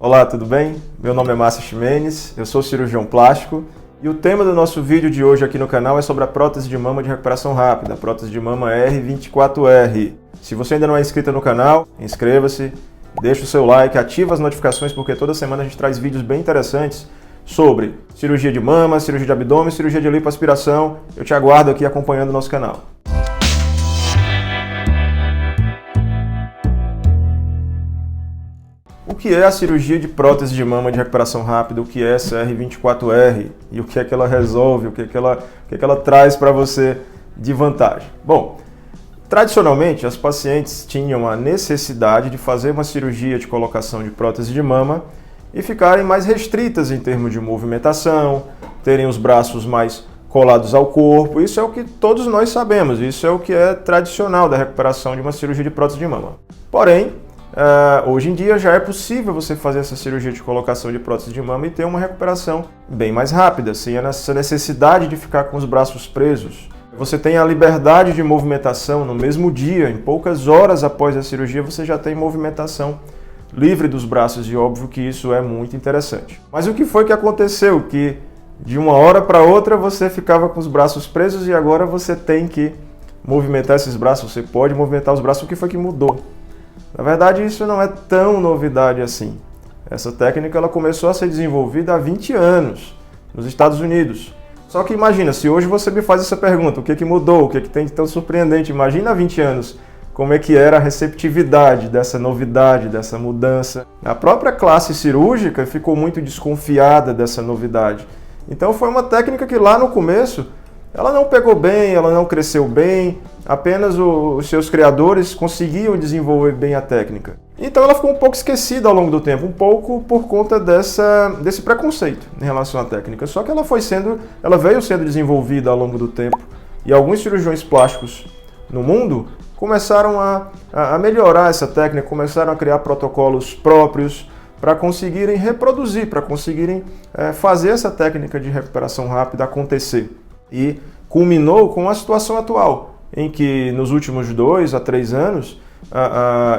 Olá, tudo bem? Meu nome é Márcio Ximenes, eu sou cirurgião plástico e o tema do nosso vídeo de hoje aqui no canal é sobre a prótese de mama de recuperação rápida, a prótese de mama R24R. Se você ainda não é inscrito no canal, inscreva-se, deixa o seu like, ativa as notificações porque toda semana a gente traz vídeos bem interessantes sobre cirurgia de mama, cirurgia de abdômen, cirurgia de lipoaspiração. Eu te aguardo aqui acompanhando o nosso canal. O que é a cirurgia de prótese de mama de recuperação rápida? O que é essa R24R? E o que é que ela resolve? O que é que ela traz para você de vantagem? Bom, tradicionalmente as pacientes tinham a necessidade de fazer uma cirurgia de colocação de prótese de mama e ficarem mais restritas em termos de movimentação, terem os braços mais colados ao corpo. Isso é o que todos nós sabemos, isso é o que é tradicional da recuperação de uma cirurgia de prótese de mama. Porém, hoje em dia já é possível você fazer essa cirurgia de colocação de prótese de mama e ter uma recuperação bem mais rápida, sem essa necessidade de ficar com os braços presos. Você tem a liberdade de movimentação no mesmo dia, em poucas horas após a cirurgia você já tem movimentação livre dos braços e óbvio que isso é muito interessante. Mas o que foi que aconteceu? Que de uma hora para outra você ficava com os braços presos e agora você tem que movimentar esses braços, você pode movimentar os braços, o que foi que mudou? Na verdade, isso não é tão novidade assim. Essa técnica ela começou a ser desenvolvida há 20 anos nos Estados Unidos. Só que imagina, se hoje você me faz essa pergunta, o que mudou, o que tem de tão surpreendente? Imagina há 20 anos como é que era a receptividade dessa novidade, dessa mudança. A própria classe cirúrgica ficou muito desconfiada dessa novidade. Então foi uma técnica que lá no começo ela não pegou bem, ela não cresceu bem, apenas os seus criadores conseguiam desenvolver bem a técnica. Então ela ficou um pouco esquecida ao longo do tempo, um pouco por conta desse preconceito em relação à técnica. Só que ela veio sendo desenvolvida ao longo do tempo e alguns cirurgiões plásticos no mundo começaram a melhorar essa técnica, começaram a criar protocolos próprios para conseguirem reproduzir, para conseguirem fazer essa técnica de recuperação rápida acontecer. E culminou com a situação atual, em que nos últimos 2 a 3 anos,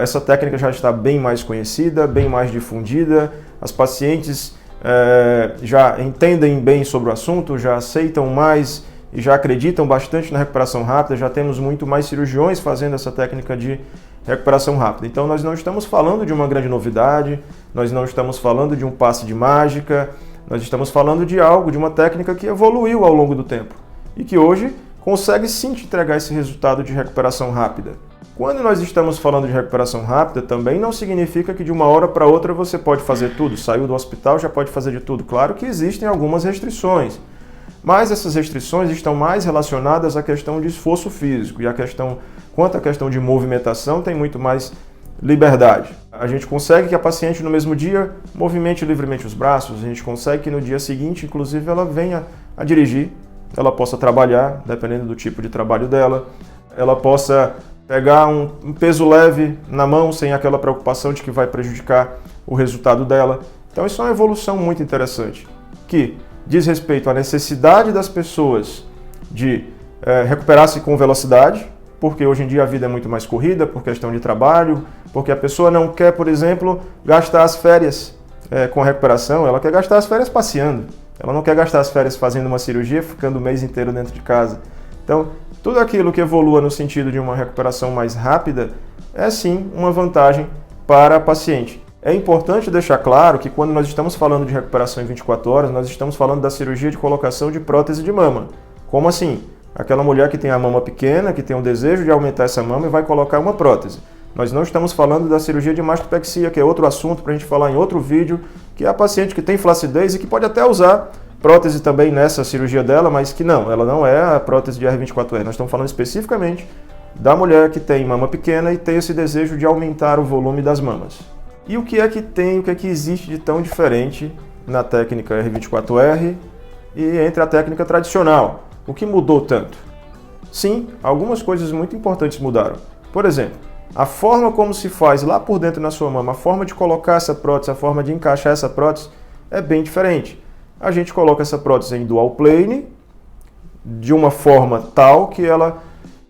essa técnica já está bem mais conhecida, bem mais difundida, as pacientes já entendem bem sobre o assunto, já aceitam mais e já acreditam bastante na recuperação rápida, já temos muito mais cirurgiões fazendo essa técnica de recuperação rápida. Então nós não estamos falando de uma grande novidade, nós não estamos falando de um passe de mágica, nós estamos falando de algo, de uma técnica que evoluiu ao longo do tempo e que hoje consegue sim te entregar esse resultado de recuperação rápida. Quando nós estamos falando de recuperação rápida, também não significa que de uma hora para outra você pode fazer tudo, saiu do hospital já pode fazer de tudo. Claro que existem algumas restrições, mas essas restrições estão mais relacionadas à questão de esforço físico e quanto à questão de movimentação tem muito mais liberdade. A gente consegue que a paciente no mesmo dia movimente livremente os braços, a gente consegue que no dia seguinte, inclusive, ela venha a dirigir, ela possa trabalhar, dependendo do tipo de trabalho dela, ela possa pegar um peso leve na mão sem aquela preocupação de que vai prejudicar o resultado dela. Então isso é uma evolução muito interessante, que diz respeito à necessidade das pessoas de recuperar-se com velocidade, porque hoje em dia a vida é muito mais corrida, por questão de trabalho, porque a pessoa não quer, por exemplo, gastar as férias com a recuperação, ela quer gastar as férias passeando, ela não quer gastar as férias fazendo uma cirurgia, ficando o mês inteiro dentro de casa. Então, tudo aquilo que evolua no sentido de uma recuperação mais rápida é sim uma vantagem para a paciente. É importante deixar claro que quando nós estamos falando de recuperação em 24 horas, nós estamos falando da cirurgia de colocação de prótese de mama. Como assim? Aquela mulher que tem a mama pequena, que tem o desejo de aumentar essa mama e vai colocar uma prótese. Nós não estamos falando da cirurgia de mastopexia, que é outro assunto para a gente falar em outro vídeo, que é a paciente que tem flacidez e que pode até usar prótese também nessa cirurgia dela, mas que ela não é a prótese de R24R. Nós estamos falando especificamente da mulher que tem mama pequena e tem esse desejo de aumentar o volume das mamas. E o que é que existe de tão diferente na técnica R24R e entre a técnica tradicional? O que mudou tanto? Sim, algumas coisas muito importantes mudaram. Por exemplo, a forma como se faz lá por dentro na sua mama, a forma de colocar essa prótese, a forma de encaixar essa prótese é bem diferente. A gente coloca essa prótese em dual plane de uma forma tal que ela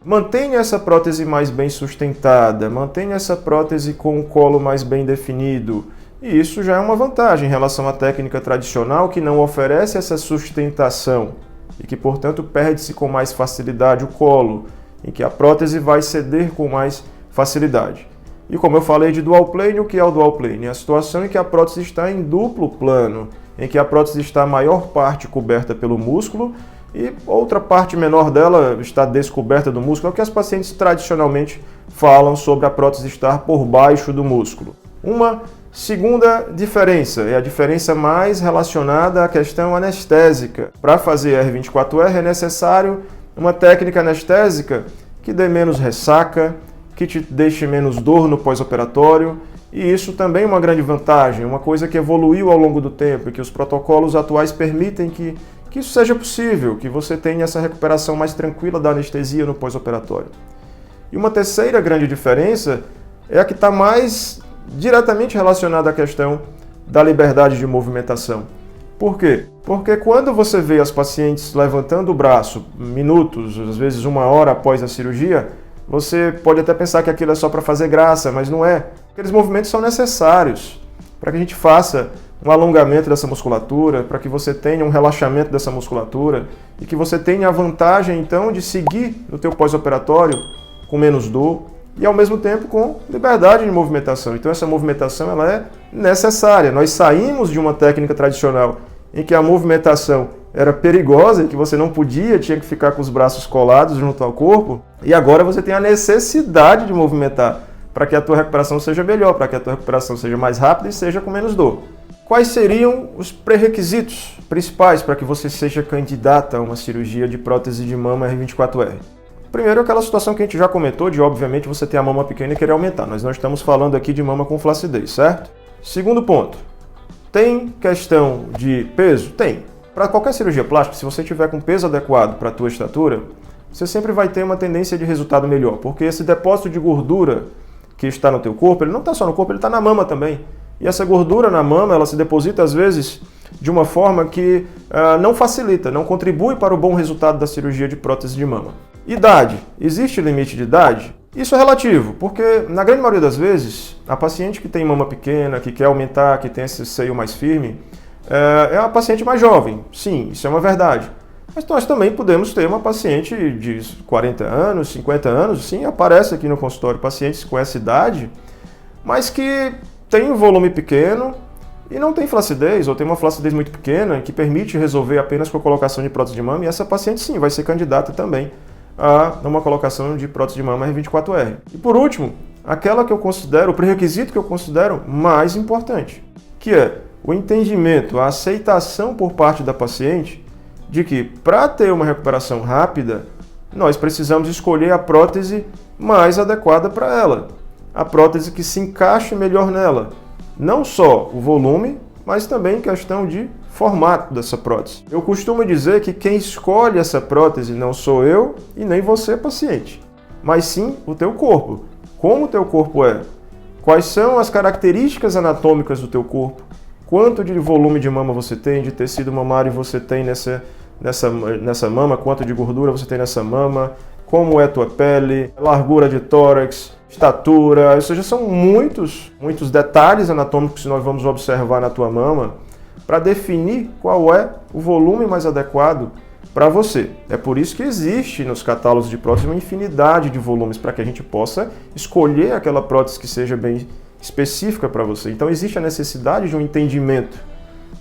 mantenha essa prótese mais bem sustentada, mantenha essa prótese com o colo mais bem definido E isso já é uma vantagem em relação à técnica tradicional, que não oferece essa sustentação e que, portanto, perde-se com mais facilidade o colo, em que a prótese vai ceder com mais facilidade. E como eu falei de dual plane, o que é o dual plane? É a situação em que a prótese está em duplo plano, em que a prótese está a maior parte coberta pelo músculo e outra parte menor dela está descoberta do músculo. É o que as pacientes tradicionalmente falam sobre a prótese estar por baixo do músculo. Uma segunda diferença é a diferença mais relacionada à questão anestésica. Para fazer R24R é necessário uma técnica anestésica que dê menos ressaca, que te deixe menos dor no pós-operatório, e isso também é uma grande vantagem, uma coisa que evoluiu ao longo do tempo e que os protocolos atuais permitem que isso seja possível, que você tenha essa recuperação mais tranquila da anestesia no pós-operatório. E uma terceira grande diferença é a que está mais diretamente relacionada à questão da liberdade de movimentação. Por quê? Porque quando você vê as pacientes levantando o braço minutos, às vezes 1 hora após a cirurgia, você pode até pensar que aquilo é só para fazer graça, mas não é. Aqueles movimentos são necessários para que a gente faça um alongamento dessa musculatura, para que você tenha um relaxamento dessa musculatura e que você tenha a vantagem, então, de seguir no teu pós-operatório com menos dor e, ao mesmo tempo, com liberdade de movimentação. Então, essa movimentação ela é necessária. Nós saímos de uma técnica tradicional em que a movimentação era perigosa, em que você não podia, tinha que ficar com os braços colados junto ao corpo, e agora você tem a necessidade de movimentar para que a tua recuperação seja melhor, para que a tua recuperação seja mais rápida e seja com menos dor. Quais seriam os pré-requisitos principais para que você seja candidata a uma cirurgia de prótese de mama R24R? Primeiro, aquela situação que a gente já comentou de, obviamente, você ter a mama pequena e querer aumentar. Nós não estamos falando aqui de mama com flacidez, certo? Segundo ponto, tem questão de peso? Tem. Para qualquer cirurgia plástica, se você tiver com peso adequado para a tua estatura, você sempre vai ter uma tendência de resultado melhor, porque esse depósito de gordura que está no teu corpo, ele não está só no corpo, ele está na mama também. E essa gordura na mama, ela se deposita às vezes de uma forma que não facilita, não contribui para o bom resultado da cirurgia de prótese de mama. Idade. Existe limite de idade? Isso é relativo, porque na grande maioria das vezes, a paciente que tem mama pequena, que quer aumentar, que tem esse seio mais firme, é uma paciente mais jovem. Sim, isso é uma verdade. Mas nós também podemos ter uma paciente de 40 anos, 50 anos, sim, aparece aqui no consultório pacientes com essa idade, mas que tem um volume pequeno e não tem flacidez, ou tem uma flacidez muito pequena que permite resolver apenas com a colocação de prótese de mama, e essa paciente sim vai ser candidata também a uma colocação de prótese de mama R24R. E por último, aquela que eu considero, o pré-requisito que eu considero mais importante, que é o entendimento, a aceitação por parte da paciente de que para ter uma recuperação rápida, nós precisamos escolher a prótese mais adequada para ela, a prótese que se encaixe melhor nela. Não só o volume, mas também questão de formato dessa prótese. Eu costumo dizer que quem escolhe essa prótese não sou eu e nem você, paciente, mas sim o teu corpo. Como o teu corpo é? Quais são as características anatômicas do teu corpo? Quanto de volume de mama você tem, de tecido mamário você tem nessa mama, quanto de gordura você tem nessa mama, como é a tua pele, largura de tórax, estatura, ou seja, são muitos detalhes anatômicos que nós vamos observar na tua mama para definir qual é o volume mais adequado para você. É por isso que existe nos catálogos de prótese uma infinidade de volumes para que a gente possa escolher aquela prótese que seja bem específica para você. Então existe a necessidade de um entendimento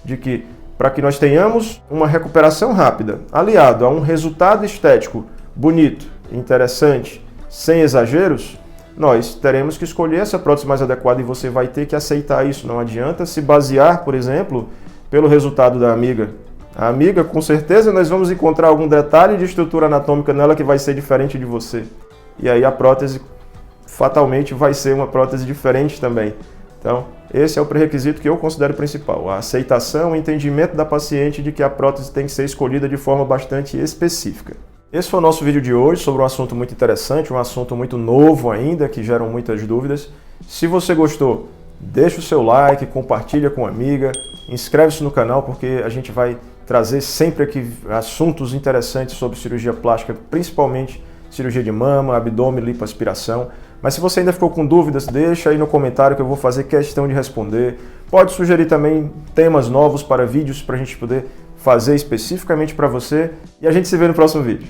de que para que nós tenhamos uma recuperação rápida, aliado a um resultado estético bonito, interessante, sem exageros, nós teremos que escolher essa prótese mais adequada e você vai ter que aceitar isso. Não adianta se basear, por exemplo, pelo resultado da amiga. A amiga, com certeza, nós vamos encontrar algum detalhe de estrutura anatômica nela que vai ser diferente de você. E aí a prótese fatalmente vai ser uma prótese diferente também. Então, esse é o pré-requisito que eu considero principal, a aceitação, o entendimento da paciente de que a prótese tem que ser escolhida de forma bastante específica. Esse foi o nosso vídeo de hoje sobre um assunto muito interessante, um assunto muito novo ainda, que geram muitas dúvidas. Se você gostou, deixa o seu like, compartilha com uma amiga, inscreve-se no canal porque a gente vai trazer sempre aqui assuntos interessantes sobre cirurgia plástica, principalmente cirurgia de mama, abdômen, lipoaspiração. Mas se você ainda ficou com dúvidas, deixa aí no comentário que eu vou fazer questão de responder. Pode sugerir também temas novos para vídeos para a gente poder fazer especificamente para você. E a gente se vê no próximo vídeo.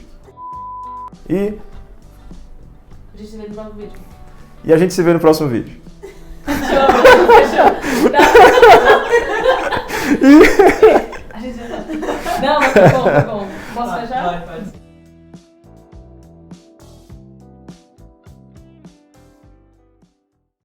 E A gente se vê no próximo vídeo. a gente se vê no próximo vídeo. Fechou. A gente... Não, mas tá bom, tá bom. Posso fechar? Pode.